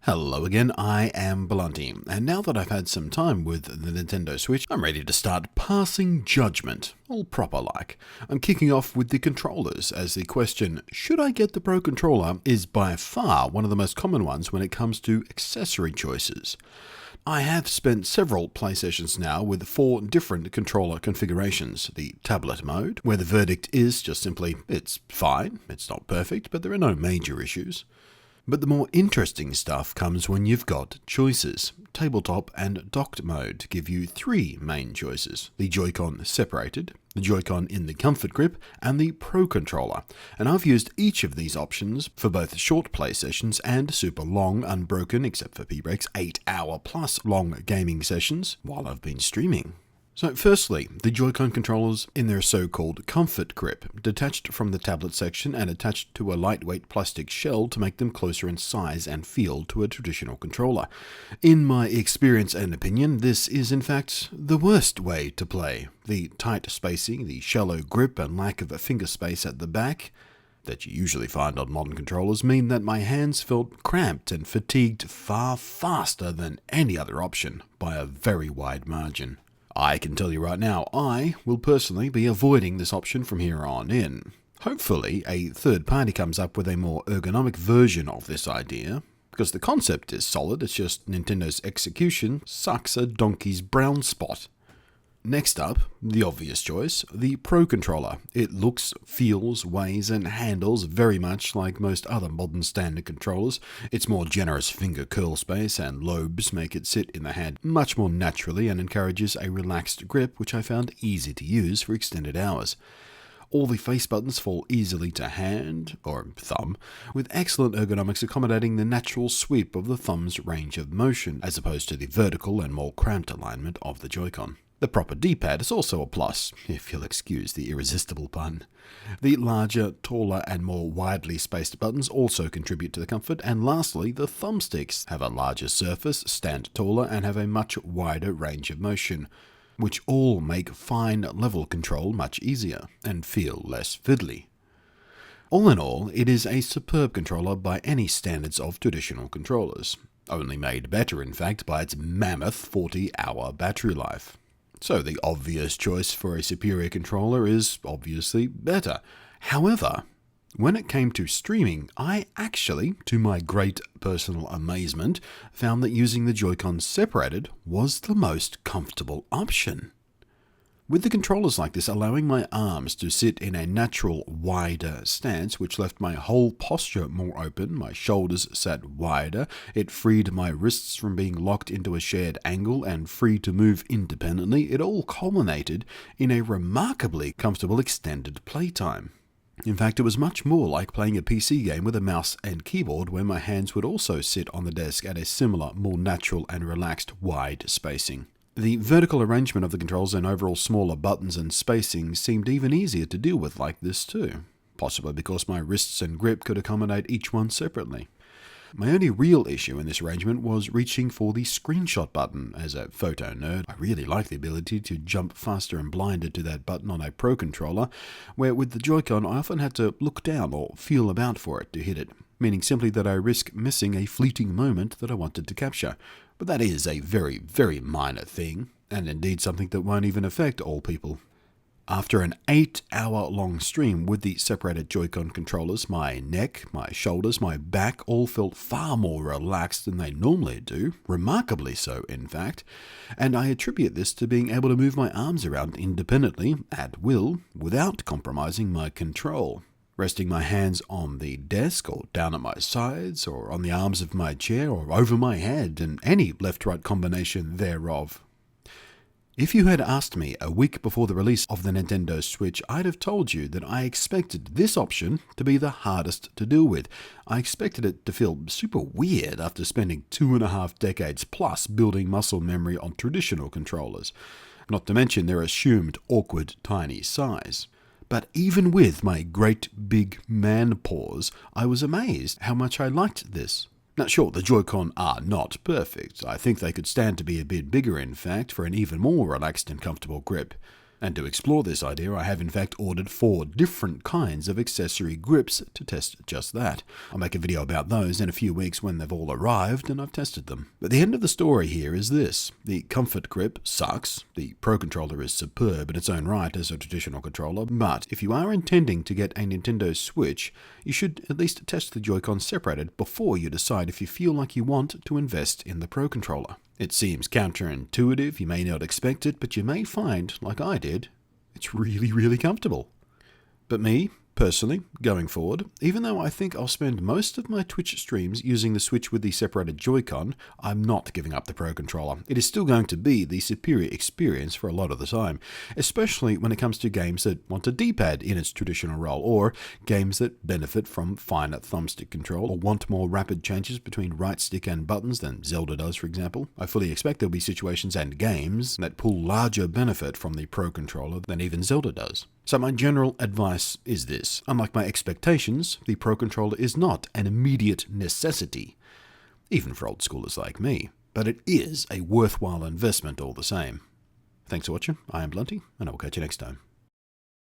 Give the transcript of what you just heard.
Hello again, I am Blunty, and now that I've had some time with the Nintendo Switch, I'm ready to start passing judgment, all proper like. I'm kicking off with the controllers, as the question, should I get the Pro Controller, is by far one of the most common ones when it comes to accessory choices. I have spent several play sessions now with 4 different controller configurations. The tablet mode, where the verdict is just simply, it's fine, it's not perfect, but there are no major issues. But the more interesting stuff comes when you've got choices. Tabletop and docked mode give you 3 main choices. The Joy-Con separated, the Joy-Con in the comfort grip, and the Pro Controller. And I've used each of these options for both short play sessions and super long, unbroken, except for P-breaks, 8-hour plus long gaming sessions while I've been streaming. So firstly, the Joy-Con controllers in their so-called comfort grip, detached from the tablet section and attached to a lightweight plastic shell to make them closer in size and feel to a traditional controller. In my experience and opinion, this is in fact the worst way to play. The tight spacing, the shallow grip and lack of a finger space at the back that you usually find on modern controllers mean that my hands felt cramped and fatigued far faster than any other option by a very wide margin. I can tell you right now, I will personally be avoiding this option from here on in. Hopefully, a third party comes up with a more ergonomic version of this idea, because the concept is solid, it's just Nintendo's execution sucks a donkey's brown spot. Next up, the obvious choice, the Pro Controller. It looks, feels, weighs, and handles very much like most other modern standard controllers. Its more generous finger curl space and lobes make it sit in the hand much more naturally and encourages a relaxed grip, which I found easy to use for extended hours. All the face buttons fall easily to hand, or thumb, with excellent ergonomics accommodating the natural sweep of the thumb's range of motion, as opposed to the vertical and more cramped alignment of the Joy-Con. The proper D-pad is also a plus, if you'll excuse the irresistible pun. The larger, taller, and more widely spaced buttons also contribute to the comfort, and lastly, the thumbsticks have a larger surface, stand taller, and have a much wider range of motion, which all make fine level control much easier, and feel less fiddly. All in all, it is a superb controller by any standards of traditional controllers, only made better in fact by its mammoth 40-hour battery life. So the obvious choice for a superior controller is obviously better. However, when it came to streaming, I actually, to my great personal amazement, found that using the Joy-Con separated was the most comfortable option. With the controllers like this allowing my arms to sit in a natural, wider stance, which left my whole posture more open, my shoulders sat wider, it freed my wrists from being locked into a shared angle and free to move independently, it all culminated in a remarkably comfortable extended playtime. In fact, it was much more like playing a PC game with a mouse and keyboard where my hands would also sit on the desk at a similar, more natural and relaxed wide spacing. The vertical arrangement of the controls and overall smaller buttons and spacing seemed even easier to deal with like this too, possibly because my wrists and grip could accommodate each one separately. My only real issue in this arrangement was reaching for the screenshot button. As a photo nerd, I really like the ability to jump faster and blinded to that button on a Pro Controller, where with the Joy-Con I often had to look down or feel about for it to hit it, meaning simply that I risk missing a fleeting moment that I wanted to capture. But that is a very, very minor thing, and indeed something that won't even affect all people. After an 8-hour-long stream with the separated Joy-Con controllers, my neck, my shoulders, my back all felt far more relaxed than they normally do, remarkably so in fact, and I attribute this to being able to move my arms around independently, at will, without compromising my control. Resting my hands on the desk or down at my sides or on the arms of my chair or over my head and any left-right combination thereof. If you had asked me a week before the release of the Nintendo Switch, I'd have told you that I expected this option to be the hardest to deal with. I expected it to feel super weird after spending 2.5 decades plus building muscle memory on traditional controllers, not to mention their assumed awkward tiny size. But even with my great big man paws, I was amazed how much I liked this. Now sure, the Joy-Con are not perfect. I think they could stand to be a bit bigger in fact for an even more relaxed and comfortable grip. And to explore this idea, I have in fact ordered 4 different kinds of accessory grips to test just that. I'll make a video about those in a few weeks when they've all arrived and I've tested them. But the end of the story here is this. The Comfort Grip sucks. The Pro Controller is superb in its own right as a traditional controller, but if you are intending to get a Nintendo Switch, you should at least test the Joy-Con separated before you decide if you feel like you want to invest in the Pro Controller. It seems counterintuitive, you may not expect it, but you may find, like I did, it's really comfortable. But me, personally, going forward, even though I think I'll spend most of my Twitch streams using the Switch with the separated Joy-Con, I'm not giving up the Pro Controller. It is still going to be the superior experience for a lot of the time, especially when it comes to games that want a D-pad in its traditional role, or games that benefit from finer thumbstick control, or want more rapid changes between right stick and buttons than Zelda does, for example. I fully expect there'll be situations and games that pull larger benefit from the Pro Controller than even Zelda does. So my general advice is this. Unlike my expectations, the Pro Controller is not an immediate necessity, even for old schoolers like me, but it is a worthwhile investment all the same. Thanks for watching, I am Blunty, and I will catch you next time.